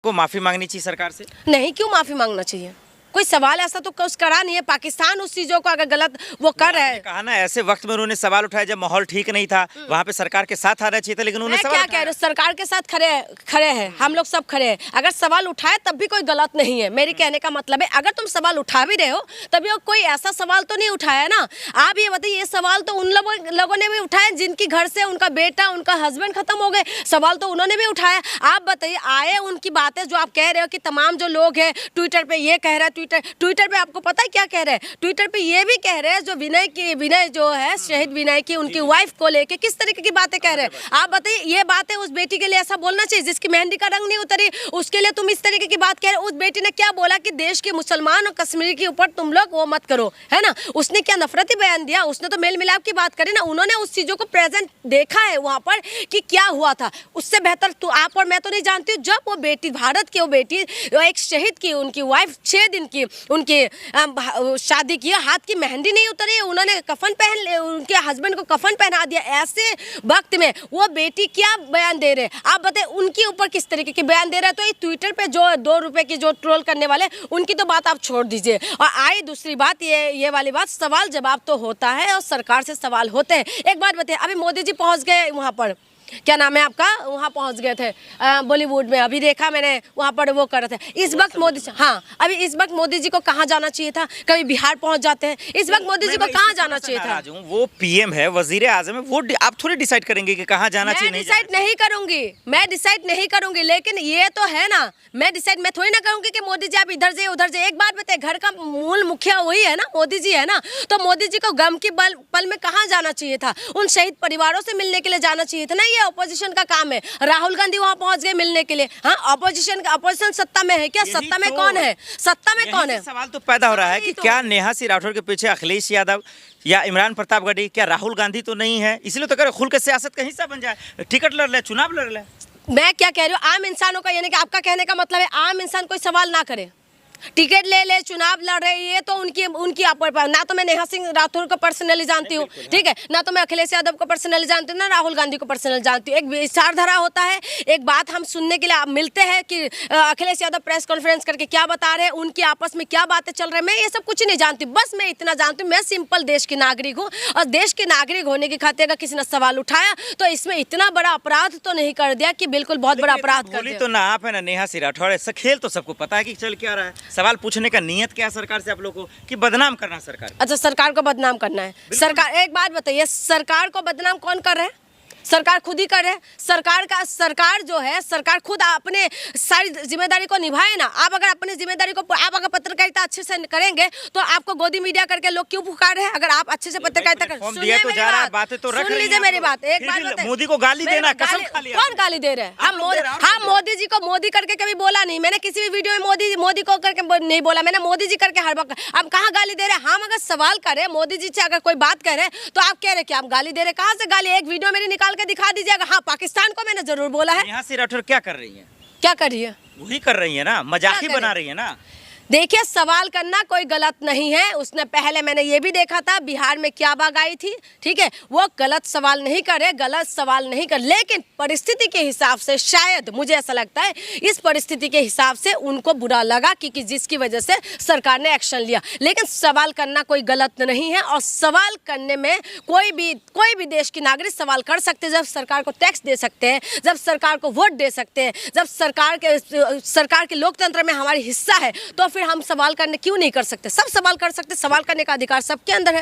आपको माफी मांगनी चाहिए सरकार से? नहीं, क्यों माफी मांगना चाहिए? कोई सवाल ऐसा तो कुछ करा नहीं है। पाकिस्तान उस चीजों को अगर गलत वो कर रहा है, कहा ना ऐसे वक्त में उन्होंने सवाल उठाया जब माहौल ठीक नहीं था, वहाँ पे सरकार के साथ आना चाहिए था, लेकिन उन्होंने मैं क्या कह रही हूँ, सरकार के साथ खड़े हैं, हम लोग सब खड़े हैं। अगर सवाल उठाए तब भी कोई गलत नहीं है। मेरी कहने का मतलब है, अगर तुम सवाल उठा भी रहे हो तभी कोई ऐसा सवाल तो नहीं उठाया ना। आप ये बताइए, ये सवाल तो उन लोगों ने भी उठाए जिनकी घर से उनका बेटा, उनका हस्बैंड खत्म हो गए, सवाल तो उन्होंने भी उठाया। आप बताइए, आए उनकी बातें जो आप कह रहे हो कि तमाम जो लोग हैं ट्विटर पे ये कह रहा है, ट्विटर पे आपको पता है क्या कह रहे हैं? ट्विटर पे ये भी कह रहे हैं जो विनय जो है, शहीद विनय की उनकी वाइफ को लेके किस तरीके की बातें कह रहे हैं। आप बताइए, ये बातें उस बेटी के लिए ऐसा बोलना चाहिए जिसकी मेहंदी का रंग नहीं उतरी, उसके लिए तुम इस तरीके की बात कह रहे हो? उस बेटी ने क्या बोला कि देश के मुसलमान और कश्मीर के ऊपर तुम लोग वो मत करो, है ना? उसने क्या नफरती बयान दिया? उसने तो मेल मिलाप की बात करी ना। उन्होंने उस चीजों को प्रेजेंट देखा है वहां पर कि क्या हुआ था। उससे बेहतर तो आप और मैं तो नहीं जानती हूँ। जब वो बेटी, भारत की वो बेटी, एक शहीद की उनकी वाइफ 6 दिन की उनकी शादी की, हाथ की मेहंदी नहीं उतरी, उन्होंने कफन पहन, उनके हस्बैंड को कफन पहना दिया। ऐसे वक्त में वो बेटी क्या बयान दे रहे, आप बताएं, उनके ऊपर किस तरीके के बयान दे रहे हैं? तो ये ट्विटर पे जो 2 रुपए की जो ट्रोल करने वाले, उनकी तो बात आप छोड़ दीजिए। और आई दूसरी बात, ये वाली बात, सवाल जवाब तो होता है और सरकार से सवाल होते हैं। एक बात बताइए, अभी मोदी जी पहुंच गए वहां पर, क्या नाम है आपका, वहाँ पहुँच गए थे बॉलीवुड में, अभी देखा मैंने वहाँ पर वो कर रहे थे। इस वक्त मोदी, हाँ, अभी इस वक्त मोदी जी को कहाँ जाना चाहिए था? कभी बिहार पहुँच जाते हैं। इस वक्त मोदी जी को कहाँ जाना चाहिए था? वो पीएम है, वजीर आजम है, वो आप थोड़ी डिसाइड करेंगे कि कहाँ जाना चाहिए। मैं डिसाइड नहीं करूंगी, मैं डिसाइड नहीं करूंगी, लेकिन ये तो है ना, मैं थोड़ी ना करूंगी कि मोदी जी आप इधर जाइए उधर जाइए। एक बात बताइए, घर का मूल मुखिया वही है ना, मोदी जी है ना। तो मोदी जी को गम की पल में कहाँ जाना चाहिए था? उन शहीद परिवारों से मिलने के लिए जाना चाहिए था ना। ये ऑपोजिशन का काम है। राहुल गांधी वहां पहुंच गए मिलने के लिए। हाँ, ऑपोजिशन सत्ता में है क्या? सत्ता में कौन है? सत्ता में कौन है? सवाल तो पैदा हो रहा है कि क्या नेहा सिंह राठौर के पीछे अखिलेश यादव या इमरान प्रतापगढ़ी, क्या राहुल गांधी तो नहीं है? इसलिए तो कह रहे खुल के सियासत का हिस्सा बन जाए, टिकट लड़ ले, चुनाव लड़ ले। मैं क्या कह रही हूँ, आम इंसानों का, यानी कि आपका कहने का मतलब है आम इंसान कोई सवाल ना करे, टिकट ले, चुनाव लड़ रहे, ये तो उनकी ना तो मैं नेहा सिंह राठौर को पर्सनली जानती हूँ, ठीक है, ना तो मैं अखिलेश यादव को पर्सनली जानती हूँ, ना राहुल गांधी को पर्सनली जानती हूँ। एक विचारधारा होता है, एक बात हम सुनने के लिए मिलते हैं कि अखिलेश यादव प्रेस कॉन्फ्रेंस करके क्या बता रहे हैं, उनकी आपस में क्या बातें चल रही है। मैं ये सब कुछ नहीं जानती, बस मैं इतना जानती हूँ, मैं सिंपल देश की नागरिक हूँ, और देश के नागरिक होने के खातिर अगर किसी ने सवाल उठाया तो इसमें इतना बड़ा अपराध तो नहीं कर दिया कि बिल्कुल बहुत बड़ा अपराध कर दिया। तो ना आप है ना नेहा सिंह राठौर, ऐसा खेल तो सबको पता है कि चल क्या रहा है। सवाल पूछने का नियत क्या है सरकार से आप लोगों को, कि बदनाम करना सरकार? अच्छा, सरकार को बदनाम करना है। सरकार, एक बात बताइए, सरकार को बदनाम कौन कर रहा है? सरकार खुद ही कर रहे हैं। सरकार जो है, सरकार खुद अपने सारी जिम्मेदारी को निभाए ना। आप अगर अपनी जिम्मेदारी को, आप अगर पत्रकारिता अच्छे से करेंगे तो आपको गोदी मीडिया करके लोग क्यों पुकार रहे हैं? अगर आप अच्छे से पत्रकारिता कर, सुन लीजिए मेरी बात, एक बात, मोदी को गाली देना, कसम खा लिया। कौन गाली दे रहे हैं? हम मोदी जी को मोदी करके कभी बोला नहीं, मैंने किसी भी वीडियो में मोदी को करके नहीं बोला, मैंने मोदी जी करके हर वक्त। हम कहाँ गाली दे रहे हैं? हम अगर सवाल करें मोदी जी से, अगर कोई बात करे तो आप कह रहे कि आप गाली दे रहे। कहाँ से गाली? एक वीडियो मेरी निकाल के दिखा दीजिएगा। हाँ, पाकिस्तान को मैंने जरूर बोला है। नेहा सिंह राठौर क्या कर रही है? क्या कर रही है? वही कर रही है ना, मजाक ही बना रही है ना। देखिए, सवाल करना कोई गलत नहीं है। उसने पहले मैंने ये भी देखा था बिहार में क्या बात आई थी, ठीक है, वो गलत सवाल नहीं करे, गलत सवाल नहीं कर, लेकिन परिस्थिति के हिसाब से, शायद मुझे ऐसा लगता है इस परिस्थिति के हिसाब से उनको बुरा लगा कि जिसकी वजह से सरकार ने एक्शन लिया। लेकिन सवाल करना कोई गलत नहीं है, और सवाल करने में कोई भी देश की नागरिक सवाल कर सकते हैं। जब सरकार को टैक्स दे सकते हैं, जब सरकार को वोट दे सकते हैं, जब सरकार के लोकतंत्र में हमारी हिस्सा है, तो फिर हम सवाल करने क्यों नहीं कर सकते? सब सवाल कर सकते, सवाल करने का अधिकार सबके अंदर है।